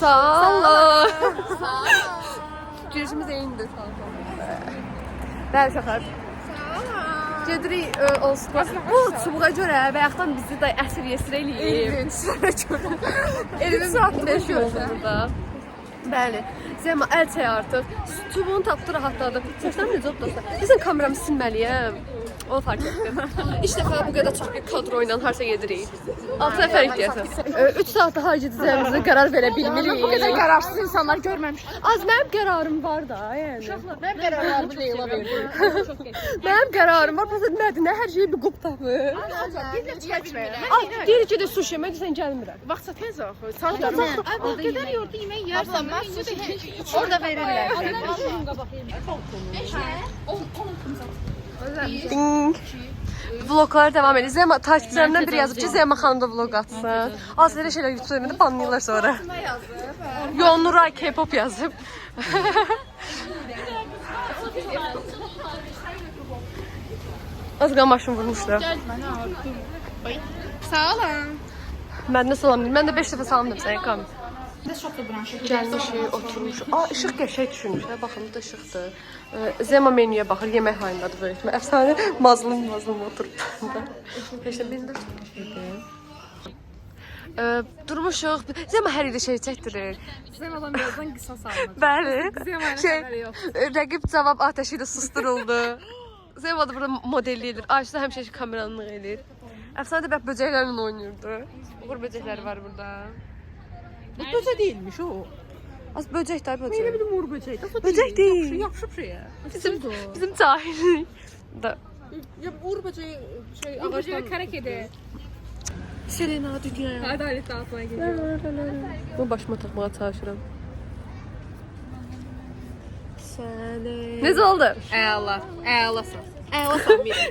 Sağ olun. Girişimiz eynidir. Bəli, uşaqlar. Gedirik olsun. Bu çubuğa görə və yaxdan bizi də əsir yesir eləyib. Elvin saat 5 yoxdur burada. Bəli. Zema əl çəyi artıq. Çubuğunu tapdı, rahatladı. Səslərim necə oldu dostlar? Bizən kameramı silməliyəm. Onu fark etdim. İlk dəfə bu qədər çox bir kadro ilə harasa gedirik. 6 nəfərik deyəsən. 3 saatda hara gedəcəyimizi qərar verə bilmirik. Bu qədər qərarsız insanlar görməmişəm. Az mənim qərarım var da, yəni. Mənim qərarlarımı Leyla verdi. Mənim qərarım var. Prosta nədir? Nə hər şeyi bir qub tapır. Deyir ki, sushi yemək sən gəlmirəm. Vaxt çatmaz axı. Saat o qədər yordu yemək yersən. Mən orada verirlər. Vloglar devam edir. Zema takipçilərimdən biri yazıb ki, Zema xanım da vlog atsın. Az elə şeylər YouTube-da banlayırlar sonra. Yonuray K-pop yazıb. Az qal maşın vurmuşlar. Sağ olun. Mən də salam deyim. Mən də 5 dəfə salam dedim sənə kam. Gəlmişik, oturmuşuq. İşıq qəşəng düşürmüş. Baxın, bu da işıqdır. Zema menüyə baxır, yemək hayındadır böyük. Əfsanə mazlum oturub. Heç də məndə çox qəşəngdir. Durmuşuq. Zema hər yerdə şey çəkdirir. Zemadan birazdan qısa salınır. Bəli. Rəqib cavab ateşi ilə susturuldu. Zema da burada modelli edir. Ayşə də həmişə kameranlıq edir. Əfsanə də bək böcəklərlə oynayırdı. Uğur böcəkləri var burada. Bu böcək değilmiş o. Az böcək də böcək. Elə bir mor böcək. Böcək deyil. Yapışıb şeyə. Bizim cahillik. Da. Ya mor böcək şey ağacdan kərək edir. Selena dünyaya. Adalet dağıtmaya gidiyor. Bu başıma taxmağa çalışıram. Səni. Necə oldu? Əla. Əlasan. Əlasan biri.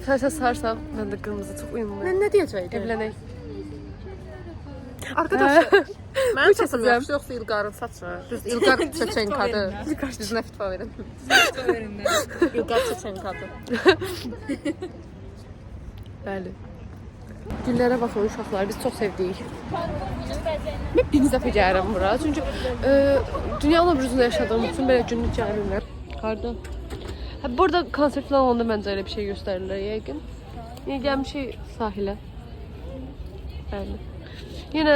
Əfəsən sarsam, mən də qırmızı çox uyumlu. Mən nə deyəcəydim? Evlənək. Arkadaşlar, mən saçım yaxşı yoxsa İlqarın saçı? Düz İlqar Çeçenkadır. Düz nəfit verin. İlqar Çeçenkadır. Bəli. Güllərə baxın uşaqlar, biz çox sevdik. Mən bir dəfə gəlirəm bura. Çünki dünyanın öbürüzündə yaşadığım üçün belə günlük gəlirlər. Harda? Burada konsert falan olanda məncə elə bir şey göstərirlər yəqin. Yenə gəlmişik sahilə. Bəli. Yenə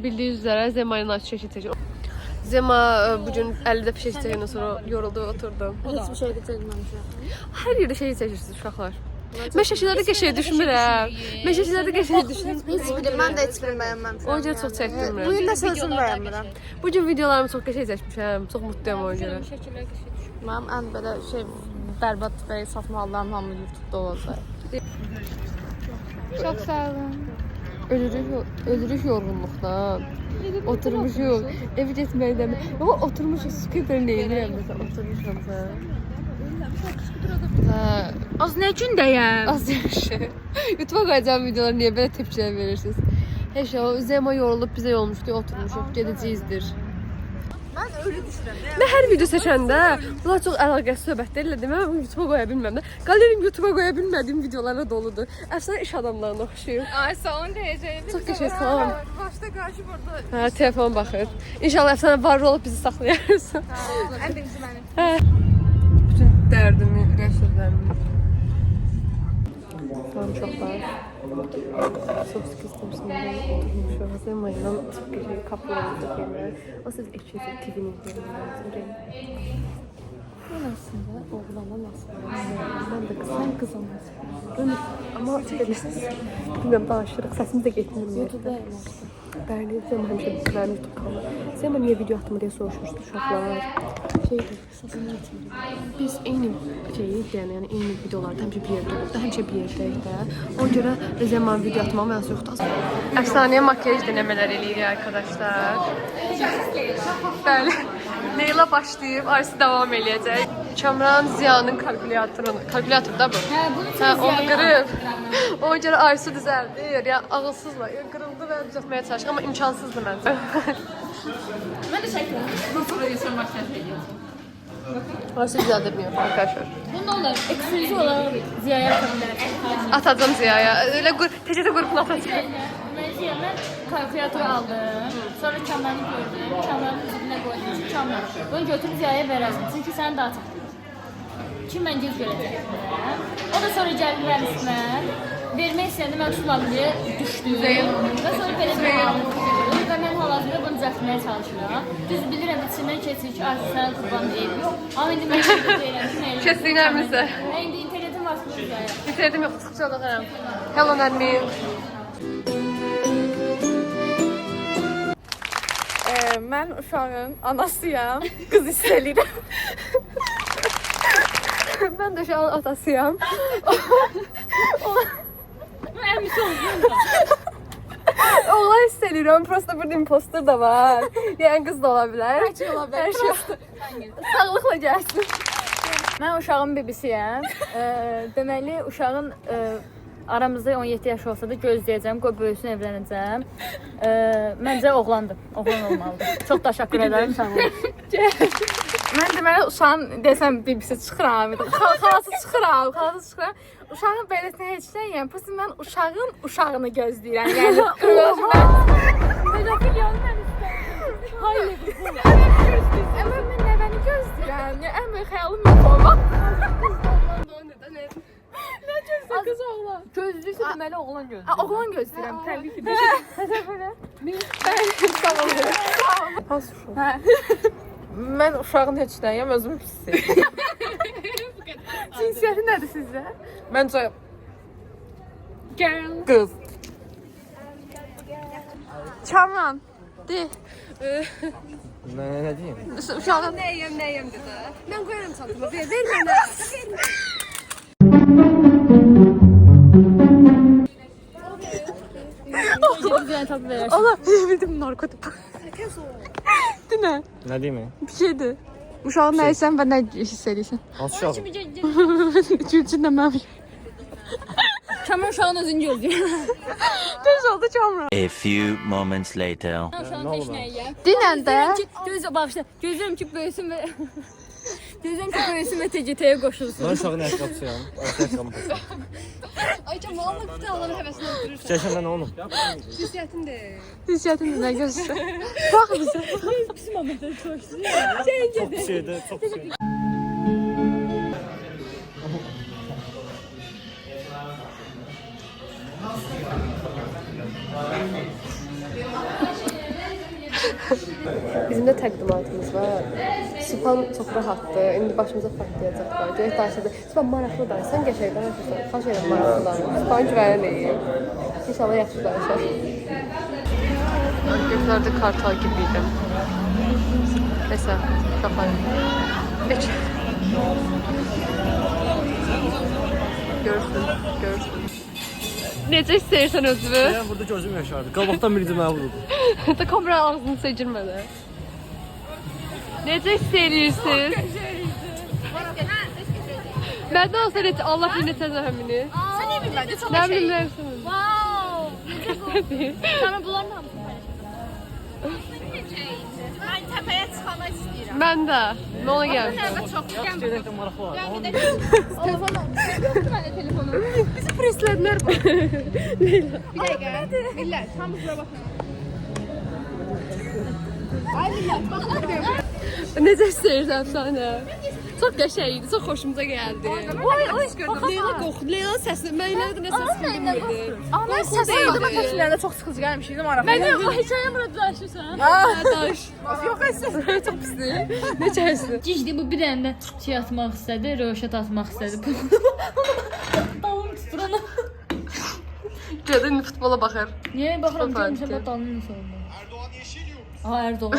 bildiyiniz üzrə Zema ilə açıq çəkil çəkir. Zema bugün 50 dəfə çəkil çəkəndən sonra yoruldu və oturdu. Heç bir şey də çəkməmişəm. Hər yerdə şey çəkirsiniz uşaqlar. Mən şəkillərdə qəşəng düşmürəm. Mən şəkillərdə qəşəng düşürəm. Heç bilim, mən də heç bilim bəyənməmişəm. Ona görə çox çəkdirmirəm. Bu gün də sözüm bəyənmirəm. Bugün videolarımı çox qəşəng çəkmişəm. Çox mutluyam ona görə. Mənim ən belə şey bərbad və satma hallarım hamı YouTube-da olacaq. Çox sağ olun. Ölürük yorğunluqdan. Oturmuşuq. Evi getməkdən. Amma oturmuşuq. Skuter neyirəm məsələn. Oturmuşam sən. Az nə gündəyəm? Az yaxşı. YouTube-a qoyacağım videoları niyə belə tepkilər verirsiniz? Heç o Zema yorulub bizə yolmuşdu, oturmuşuq. Gedəcəyizdir. Mən öyle düşünürəm. Mən hər video seçəndə bunlar çox əlaqəsiz söhbətlər ilə demə, YouTube-a qoya bilməm də. Qalerim YouTube-a qoya bilmədiyim videolara doludur. Əslində iş adamlarına oxşuyur. Ay sağ olun deyəcəydim. Çox qəşəng, salam. Başda qarşı burada. Hə, telefon baxır. İnşallah əfsanə var olub bizi saxlayarsan. Ən birinci mənim. Hə. Bütün dərdimi, rəşirlərimi. Salam uşaqlar. Çox sıkışmışsınız. Oturmuşuq. Zema ilə çox qəşəng kapılarımızda gəlirlər. O siz eşinizi TV-ni izləyirlər. Mən aslında oğlandan aslında mən də qızam qızamaz. Amma bilirsiniz, bilməm danışırıq, səsimiz də getmir. YouTube-da bəli, Zema həmişə mənim YouTube kanalı. Zema niyə video atmı deyə soruşmuşdu uşaqlar. Səsini etmir. Biz eyni şeyi izləyən, yəni eyni videolarda həmişə bir yerdə oluruz da, həmişə bir yerdəyik də. Ona görə Zemanın video atmağı mənası yoxdur. Əfsanəyə makyaj denəmələr eləyirik arkadaşlar. Bəli. Leyla başlayıb, Arsi davam eləyəcək. Kamran Ziyanın kalkulyator da bu. Hə, onu qırıb. Ona görə Arsi düzəldir. Yəni ağılsızla qırıldı və düzəltməyə çalışır, amma imkansızdır məncə. Mən də çəkirəm. Sonra yesəm makyaj eləyəcəm. Orası güzel demiyor arkadaşlar. Bunun olur. Ekskluziv olarak Ziya'ya atabilirsin. Atacağım Ziya'ya. Öyle TCT grubuna atacağım. Ben Ziya'dan kalkülatör aldım. Sonra kamranı gördüm. Kamranın üzerine koydum. Kamran. Bunu götürüp Ziya'ya verərdim. Çünki sən daha çok. Kim mən göz görəcəkdim. O da sonra gəldi mənim üstümə. Vermək istəyəndə mən sulandıya düşdüm. Və sonra belə bir halım oldu. Və mən hal-hazırda bunu düzəltməyə çalışıram. Düz bilirəm, içindən keçir ki, artıq sənə qurban deyil. Amma indi mən deyirəm ki, nə Kesinlikle. İndi internetim var, bunu izləyirəm. İnternetim yok, sıkıntı anlatırım. Hello Nermin. Mən uşağın anasıyam, qız istəyirəm. Ben de şu an atasıyam. Əmisi oldu. Oğlan istəyirəm. Prosta bir imposter da var. Yani kız da olabilir. Hər şey ola bilər. Her şey. Sağlıkla gelsin. Mən uşağın bebisiyəm. Deməli, uşağın aramızda 17 yaş olsa da gözləyəcəm, qoy böyüsün, evlənəcəm. Məncə oğlandır, oğlan olmalıdır. Çox təşəkkür edirəm, sağ olun. Mən deməli uşağın desəm bebisi çıxıram, xalası çıxıram. Uşağın beləsinə heç nə yəni, prosta mən uşağın uşağını gözləyirəm. Yəni pedofil yolu mən istəyirəm. Hayır, amma mən nəvəni gözləyirəm. Yəni ən böyük xəyalım mən olmaq. Kız oğlan. Gözlüysə deməli oğlan gözlüyür. Oğlan gözləyirəm, təbii ki. Az uşaq. Ben uşağın heç nəyəm, özümü pis edirəm. Cinsiyyəti nədir sizdə? Bence Girl. kız. Kamran. De. Ne diyeyim? Uşağın Nəyəm dedi. Mən qoyaram çantama. Ver mənə. Allah bildim narkotik. Değil mi? Ne diyeyim? Bir şeydi. Uşağın nəysən və nə hiss edirsən? Az uşağım. Üçüncü də mən. Kamran uşağın özünü gözləyir. Düz oldu Kamran. A few moments later. Uşağın heç nəyə yiyəm. Dinən də. Gözləyirəm ki, böyüsün və... Gözləyirəm ki, böyüsün və TCT-yə qoşulsun. Ben uşağın ayakkabısıyım. Ayakkabımı taşıyorum. Ay canım Allah bir tane Allah'ın hevesini öldürürsən. Çeşimden oğlum. Cinsiyyətin de. Cinsiyyətin nə göstər. Bax bizə. Çok bir şeydi. Çok bir şeydi. Bizim de təqdimatımız var. Sübhan çox rahatdır. İndi başımıza partlayacaq var. Görək danışacaq. Sübhan maraqlı danışsan, qəşəng danışırsan. Xaç edirəm maraqlı danış. Sübhan güvənliyim. İnşallah yaxşı danışar. Göklerde kartal gibiydim. Neyse, kapayım. Geç. Görürsün. Necə istəyirsən özünü? Ben burada gözüm yaşardı. Qabaqdan birinci mənə vuruldu. Da kamera ağzını seçirmədi. Necə istəyirsiz? Məndə olsa necə Allah bilir necə zəhmini. Sən nə bilmədin? Çox Nə bilim nəsin? Wow! Necə bu? Sana bunların hamısı. Mən təpəyə çıxmaq istəyirəm. Mən də. Nə ola gəl. Gerçekten maraqlı var. Mənə telefonu. Bizi preslədilər bu. Bir dəqiqə. Millət, hamı bura baxın. Ay millət, baxın. Necə istəyirsən sənə? Çox qəşəng idi, çox xoşumuza gəldi. Oy, Leyla qorxdu. Leyla səsi, mən Leyla nə səs bilmirdim. Ana səslə mən təklərdə çox sıxıcı gəlmişdim maraqlı. Mən o hekayəyə bura danışırsan. Daş. Yox, əslində çox pisdir. Necə əslində? Gicdi bu bir dənə də şey atmaq istədi, röşət atmaq istədi. Dalım tutur onu. Gedin futbola baxır. Niyə baxıram Çok görmüşəm farklı. dalını nasıl oldu? Erdoğan yeşil yurt. Aha Erdoğan.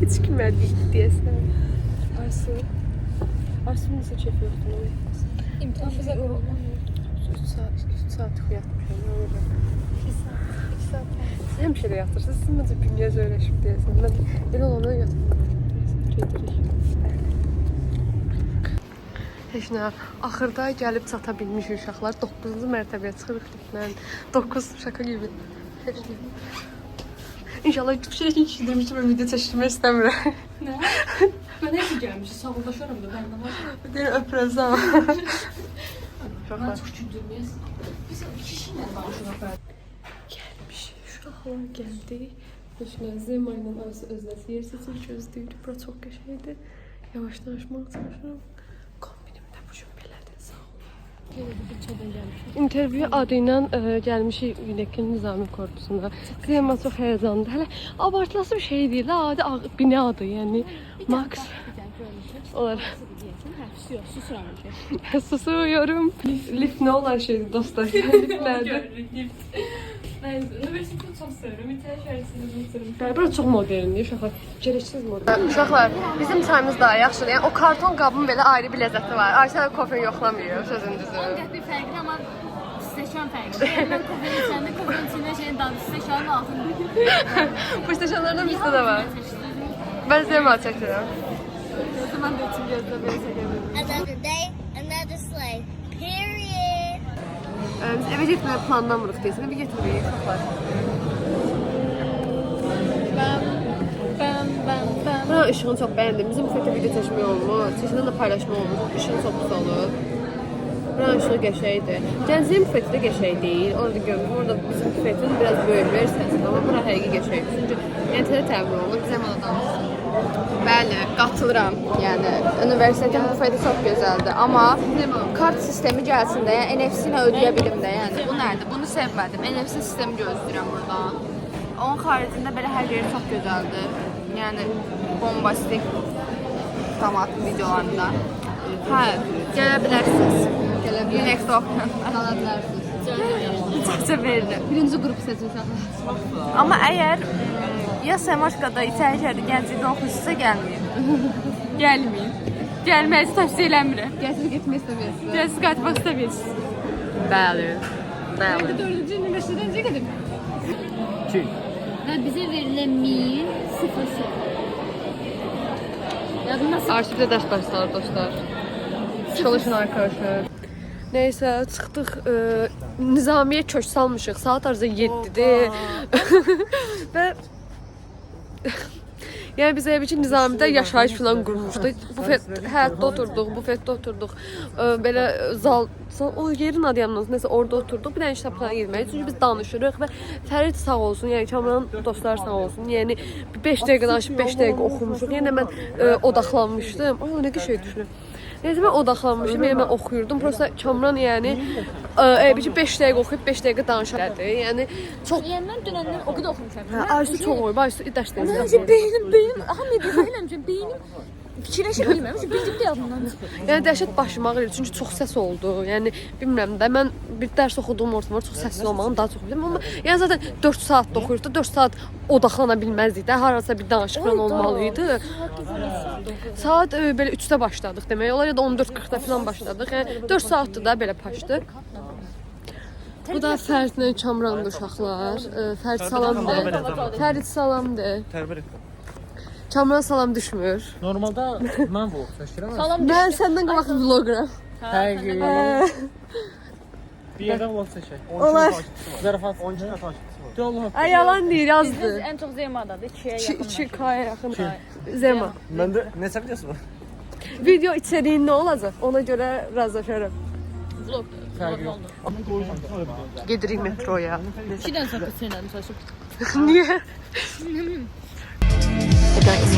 Hiç kimmədik deyəsən. Arsu. Arsu necə çəp yoxdur? İmtahan bizə 3 saat yatmışam. 2 saat. Siz həmişə də yatırsınız. Siz məncə dünya söyləşib deyəsən. Mən elə olana yatmıram. Gedirik. Heç nə. Axırda gəlib çata bilmiş uşaqlar 9-cu mərtəbəyə çıxırıq liflə. 9 şaka gibi. Heç nə. İnşallah fikirləşin kişidirmişim və video çəkilmək istəmirəm. Nə? Mən heç gəlmişəm, sağollaşaram da bəndə var. Deyir öpürəzəm. Mən çox güldürməyəsən. Biz kişiyle danışırıq. Gəlmişik, uşaqlar gəldi. Düşünün, Zema ilə arası özləsi yer seçir, gözləyir. Bura çox qəşəngdir. Yavaş danışmaq çalışıram. Kombinim də bu gün belədir, sağ olun. İntervyu adı ilə gəlmişik Ünəkin Nizami Korpusuna. Zema çox həyecanlıdır. Hələ abartılası bir şey deyil, adi bina adı, yəni Max. Olar. Susuyorum. Lift ne olan şeydi dostlar? Liftlerde. Çok seviyorum. İtalyan şarkısını unuturum. Burası çok moderndir, uşaqlar. Gereksiz modern. Uşaqlar, bizim çayımız daha yaxşıdır. Yəni o karton qabın belə ayrı bir ləzzəti var. Ayşə kofe yoxlamıyor, sözün düzü. Bir fərqli ama steşan fərqli. Yəni mən kofenin içəndə kofenin içində şeyin dadı steşanın altında. Bu steşanlardan bizdə də var. Ben Zema çəkirəm. O zaman da için gözlə belə çəkəbilirim. Another day, another sleigh. Period. Biz evə getməyə planlamırıq deyəsən. Bir getmirik, uşaqlar. Buranın ışığını çox bəyəndim. Bizim bufetdə video çəkmək olmur. Çəkilən də paylaşma olmur. Işığı çox pis olur. Buranın ışığı qəşəkdir. Gəncliyin bufeti də qəşək deyil. Orada görmüşüm. Orada bizim bufetin biraz böyük versiyası. Amma bura həqiqi qəşəkdir. Çünki yəni təmin olunur. Bizə mana danışsın. Bəli, qatılıram. Yəni universitetin bufeti çox gözəldir, amma kart sistemi gəlsin də, yəni NFC ilə ödəyə bilim də, yəni bu nədir? Bunu sevmədim. NFC sistemi gözləyirəm buradan. Onun xaricində belə hər yeri çox gözəldir. Yəni bombastik format videolarında. Hə, gələ bilərsiniz. Gələ bilərsiniz. Next option. Qala bilərsiniz. İcazə verilir. Birinci qrup seçirsən. Amma əgər ya Semaşkada İçəri şəhərdə gənclikdə oxuyursunuzsa gəlməyin. Gəlməyin. Gəlməyizi tövsiyə eləmirəm. Gəzib getmək istəmirsiniz. Gəzib qayıtmaq istəmirsiniz. Bəli. Bəli. 4-cü universitetdən necə gedim? 2. Və bizə verilən 1000 Yadın nasıl? Arşivdə dərs başlar dostlar. Çalışın arkadaşlar. Neyse çıxdıq. Nizamiye köç salmışıq. Saat arası 7'dir. Və yəni biz əvvəlki Nizamidə yaşayış falan qurmuşduq. Həyətdə oturduq, bufetdə oturduq. Belə zal, o yerin adı yanımız, nəsə orada oturduq. Bir dənə kitabxana girməyə. Çünki biz danışırıq və Fərid sağ olsun, yəni Kamran dostlar sağ olsun. Yəni 5 dəqiqə danışıb 5 dəqiqə oxumuşuq. Yəni mən odaqlanmışdım. Nə qəşəng düşünürəm. Neyse ben odaklanmışım, yani ben oxuyurdum. Prosta Kamran yani bir 5 dəqiqə oxuyub 5 dəqiqə danışırdı. Yəni çox. Yəni mən dünəndən o qədər oxumuşam. Aysu çox oyub, Aysu dərs deyir. Beynim, aha mediya eləmişəm, beynim fikirləşə bilmirəm. Bildim də yadımdan çıxır. Yəni dəhşət başım ağrıyır çünki çox səs oldu. Yəni bilmirəm də mən bir dərs oxuduğum ortamda çox səsli olmağını daha çox bilirəm amma yəni zaten 4 saat da oxuyurdu. 4 saat odaqlana bilməzdik də. Harasa bir danışıq olmalı idi. Saat belə 3-də başladıq demək olar ya da 14:40-da falan başladıq. Yəni 4 saatdır da belə paşdı. Bu da Fəridlə Kamrandır uşaqlar. Fərid salamdır. Fərid salamdır. Tərbiyə et. Kamran salam düşmür. Normalda mən vlog çəkirəm. Mən səndən qabaq vloqram. Həqiqi. Bir yerdə vlog çəkək. Olar. Zarafat 12 takipçisi var. Allah. Ay yalan deyir, yazdı. En çok Zema'dadır. 2'ye yakın. 2K'ya yaxın. Zema. Məndə neçə videosu var? Video içeriğin ne olacaq? Ona göre razılaşarım. Vlog. Fərqi yox. Gedirik metroya. 2'den sonra seninle çalışıp. Niye? Guys.